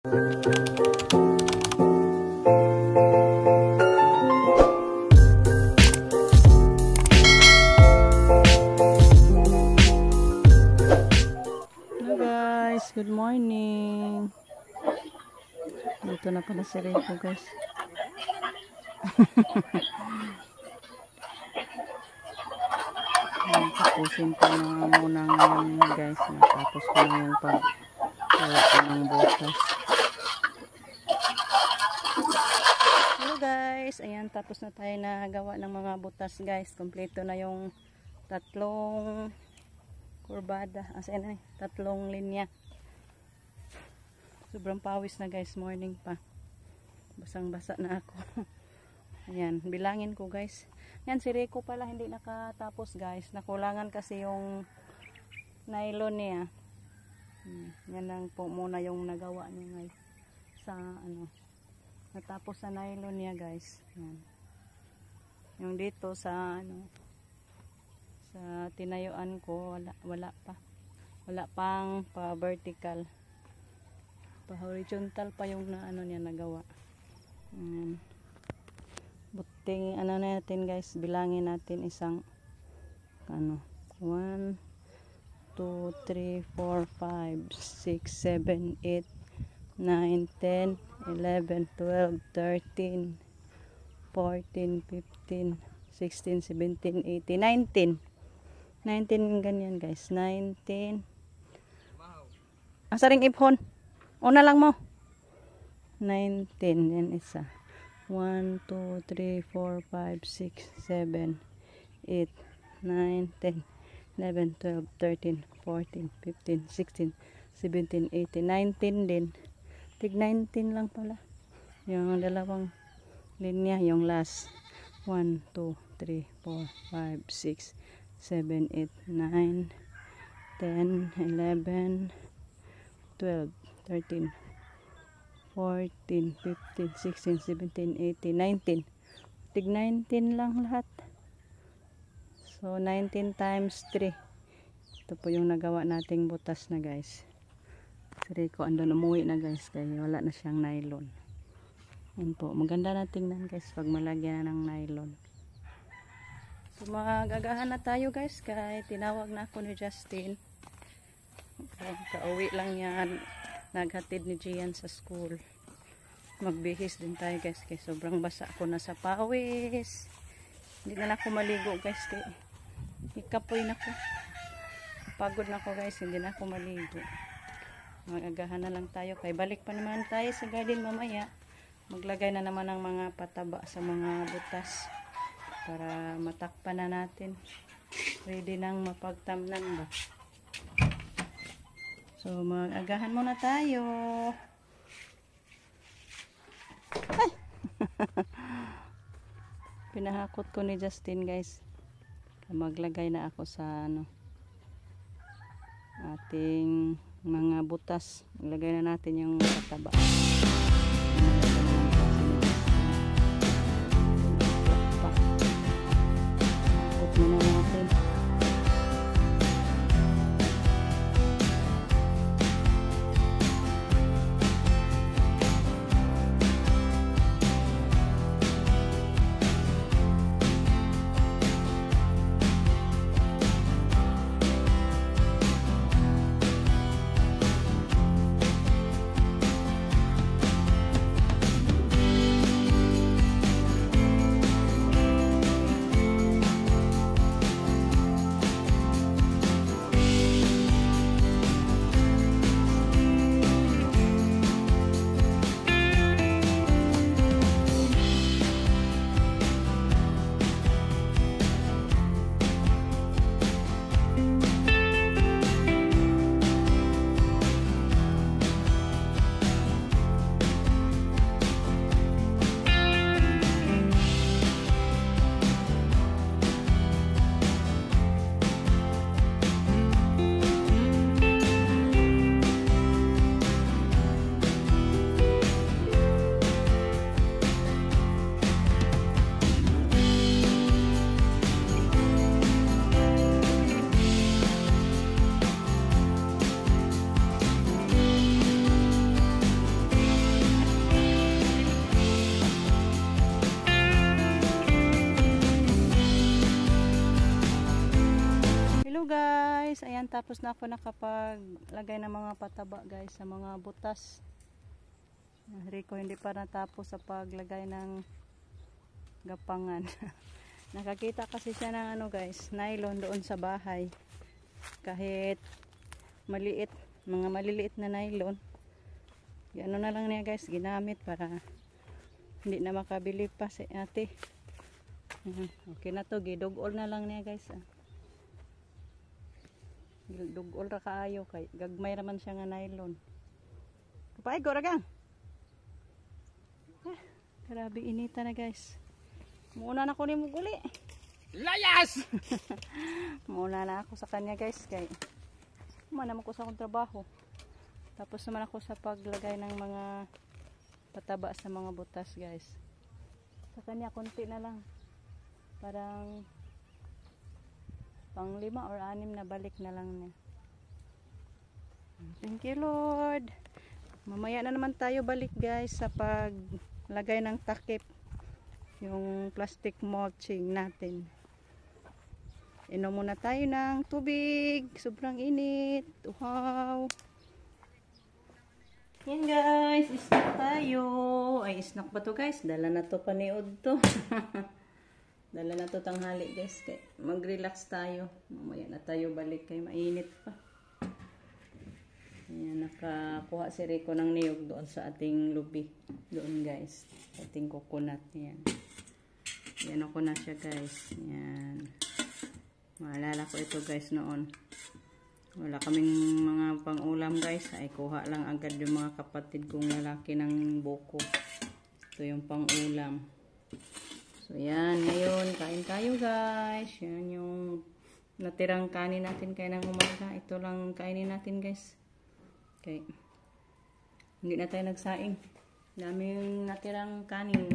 Hello guys, good morning. Dito na pala si Rico guys. Tapusin ko na muna ngayon guys. Natapos ko na yung pag-gawa ng butas. Hello guys, ayan tapos na tayo na gawa ng mga butas guys. Kompleto na yung tatlong kurbada. Tatlong linya. Sobrang pawis na guys, morning pa. Basang-basa na ako. Ayan, bilangin ko guys. Yan, si Rico pala hindi nakatapos guys. Nakulangan kasi yung nylon niya. Yan lang po muna yung nagawa niya guys. Sa natapos sa nylon niya guys. Yan. Yung dito sa sa tinayuan ko wala pa. Wala pang pa vertical. Pa horizontal pa yung niya nagawa. Buting natin guys, bilangin natin isang 1 2 3 4 5 6 7 8 9 10 11 12 13 14 15 16 17 18 19 ganyan guys. 19 asaring ipon una lang mo 19 yan isa 1 2 3 4 5 6 7 8 9 10 11 12 13 14 15 16 17 18 19 din. Tig 19 lang pala yung dalawang linya, yung last 1 2 3 4 5 6 7 8 9 10 11 12 13 14 15 16 17 18 19. Tig 19 lang lahat. So 19 times 3. Ito po yung nagawa nating butas na guys. Si Rico andun umuwi na guys kaya wala na siyang nylon. Yan po, maganda na tingnan guys pag malagyan na ng nylon. So magagahan na tayo guys kaya tinawag na ako ni Justin. Kauwi lang yan. Naghatid ni Gian sa school. Magbihis din tayo guys kaya sobrang basa ako na sa pawis. Hindi na ako maligo guys kaya ikapoy na ako. Pagod na ako guys, hindi na ako maligo. Magagahan na lang tayo kaya balik pa naman tayo sa garden mamaya. Maglagay na naman ng mga pataba sa mga butas para matakpan na natin. Ready nang mapagtamnan ba. So mag-agahan muna tayo. Ay! Pinahakot ko ni Justin guys. Maglagay na ako sa ating mga butas. Maglagay na natin yung pataba. Hakot muna natin. guys, ayan, tapos na ako nakapaglagay ng mga pataba guys sa mga butas. Rico hindi pa natapos sa paglagay ng gapangan. Nakakita kasi siya ng ano guys, nylon doon sa bahay. Kahit maliit, mga maliliit na nylon. Gano'n na lang niya guys, ginamit para hindi na makabili pa si ate. Okay na to, gidugol na lang niya guys. Dugol ra kaayo kay gagmay raman siya nga nylon. Kapay go ragang. Grabe inita na guys. Muna na ko ni mo guli. Layas. Muna na ako sa kanya guys kay muna naman ko sa akong trabaho. Tapos naman ako sa paglagay ng mga pataba sa mga butas guys. Sa kanya konti na lang. Parang pang 5 or 6 na balik na lang niya. Thank you Lord. Mamaya na naman tayo balik guys sa paglagay ng takip. Yung plastic mulching natin. Inom muna tayo ng tubig. Sobrang init. Wow. Yan guys, snack tayo. Ay, snack ba to guys? Dala na to paniod to. Dala na to tanghali guys. Mag-relax tayo. Mamaya na tayo balik kay mainit pa. Ayan, nakakuha si Rico ng niyog doon sa ating lubi. Doon guys. Ating coconut. Yan. Yan ako na siya guys. Yan. Maalala ko ito guys noon. Wala kaming mga pang-ulam guys. Ay kuha lang agad yung mga kapatid kong lalaki ng buko. Ito yung pang-ulam. So yan. Ngayon kain tayo guys. Yan yung natirang kanin natin kaya ng umaga. Ito lang kainin natin guys. Okay. Hindi na tayo nagsaing. Dami yung natirang kanin.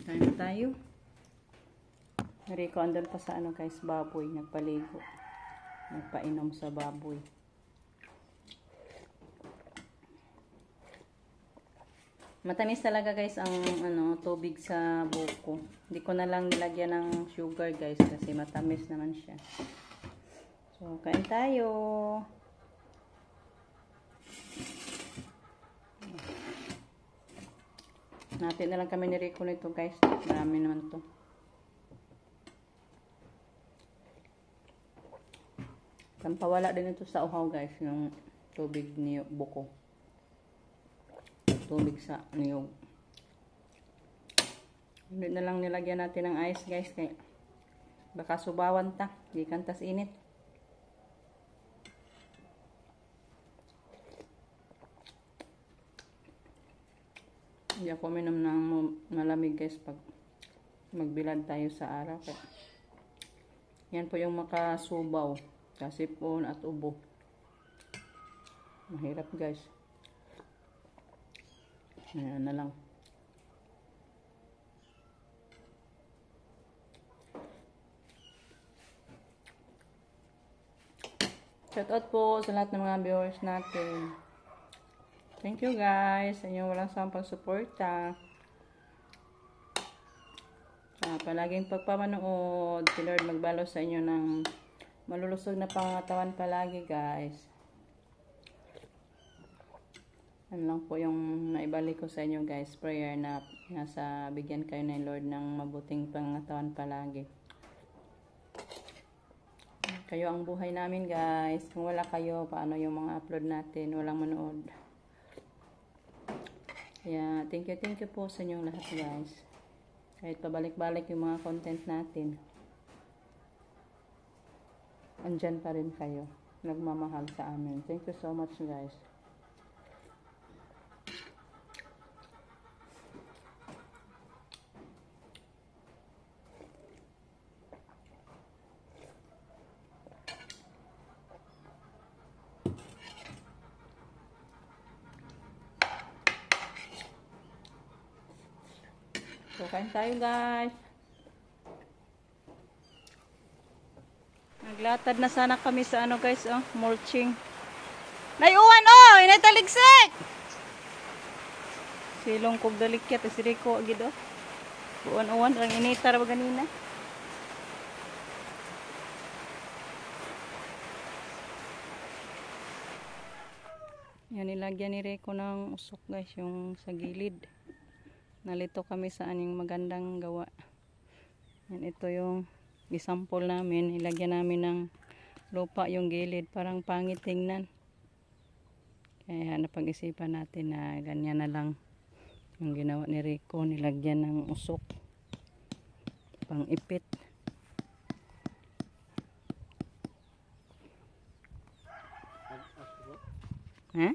Kain na tayo. Rico andun pa sa ano guys, baboy. Nagpaligo. Nagpainom sa baboy. Matamis talaga guys ang ano, tubig sa buko. Hindi ko na lang nilagyan ng sugar guys kasi matamis naman siya. So, kain tayo. Natin na lang kami ni Rico nito guys. Marami naman to. Pampawala din ito sa uhaw guys. Yung tubig ni buko. Tubig sa niyog. Hindi na lang nilagyan natin ng ice guys. Kaya baka subawan ta. Di kantas init. Hindi ako minom ng malamig guys pag magbilad tayo sa araw. Kaya yan po yung makasubaw. Kasipon at ubo. Mahirap guys. Ayan na lang. Shout out po sa lahat ng mga viewers natin. Thank you guys sa inyong walang sampang suporta. Palaging pagpapanood. Si Lord magbalo sa inyo ng malulusog na pangatawan palagi guys. Ano lang po yung naibalik ko sa inyo guys. Prayer na nasa bigyan kayo ng Lord ng mabuting pangatawan palagi. Kayo ang buhay namin guys. Kung wala kayo, paano yung mga upload natin? Walang manood. Kaya thank you po sa inyong lahat guys. Kahit pabalik-balik yung mga content natin. Andyan pa rin kayo. Nagmamahal sa amin. Thank you so much guys. So, kain tayo guys. Naglatad na sana kami sa ano guys, oh, mulching. Nayuwan oh, inay taligsik. Silong kog dalikyat si Rico gido. Uwan-uwan ang inita ra ganina. Yan, nilagyan ni Rico ng usok guys, yung sa gilid. Nalito kami sa aning magandang gawa. Yan, ito yung isample namin. Ilagyan namin ng lupa yung gilid. Parang pangit tingnan. Kaya napag-isipan natin na ganyan na lang yung ginawa ni Rico. Nilagyan ng usok. Pang ipit. Ha?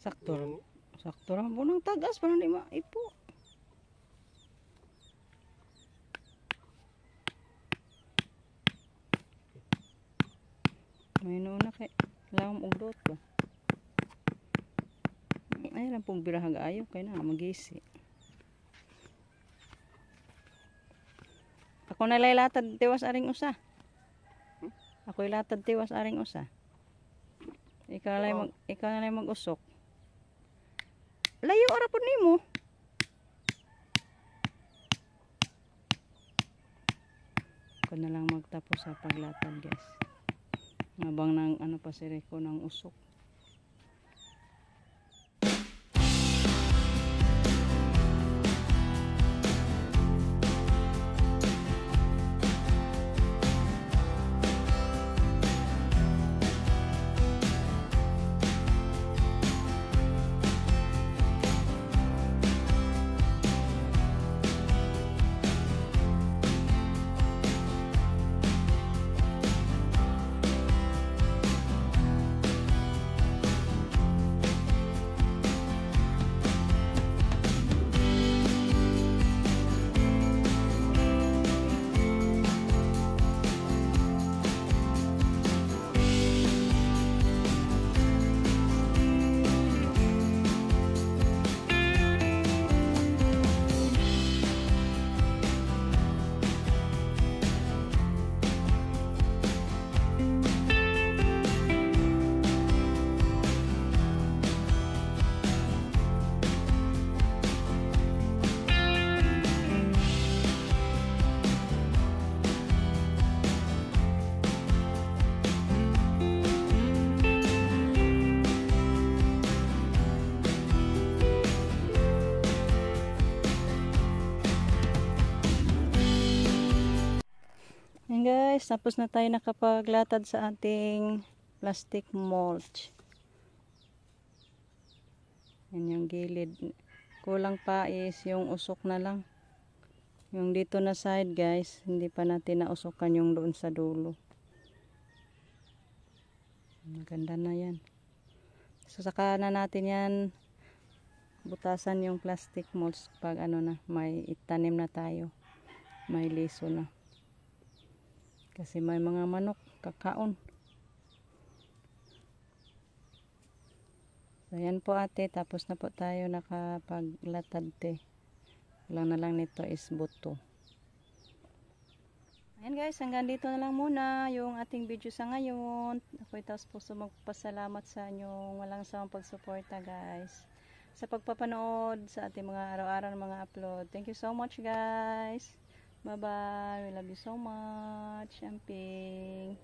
Sakto lang. Sakto lang po ng tagas para hindi maipo. May nuna kay lawang ugdot ba? Ay lang pong birahag ayaw kay na magisi. Ako nalaylatad tiwas aring usa. Ako ilatad tiwas aring usa. Ikaw na mag-usok. Layo ara pud nimo. Ako na lang magtapos sa paglatad, guys. Habang nang ano pa si Rico ng usok. Yan guys, tapos na tayo nakapaglatad sa ating plastic mulch. Yan yung gilid. Kulang pa is yung usok na lang. Yung dito na side guys, hindi pa natin nausokan yung doon sa dulo. Maganda na yan. So saka na natin yan butasan yung plastic mulch pag ano na, may itanim na tayo. May liso na. Kasi may mga manok kakaon. So yan po ate, tapos na po tayo nakapaglatad te. Lang na lang nito is buto. Ayan guys, hanggang dito na lang muna yung ating video sa ngayon. Ako'y taos puso magpasalamat sa inyong walang sawang pagsuporta guys. Sa pagpapanood sa ating mga araw-araw mga upload. Thank you so much guys. Bye bye. We love you so much. Amping.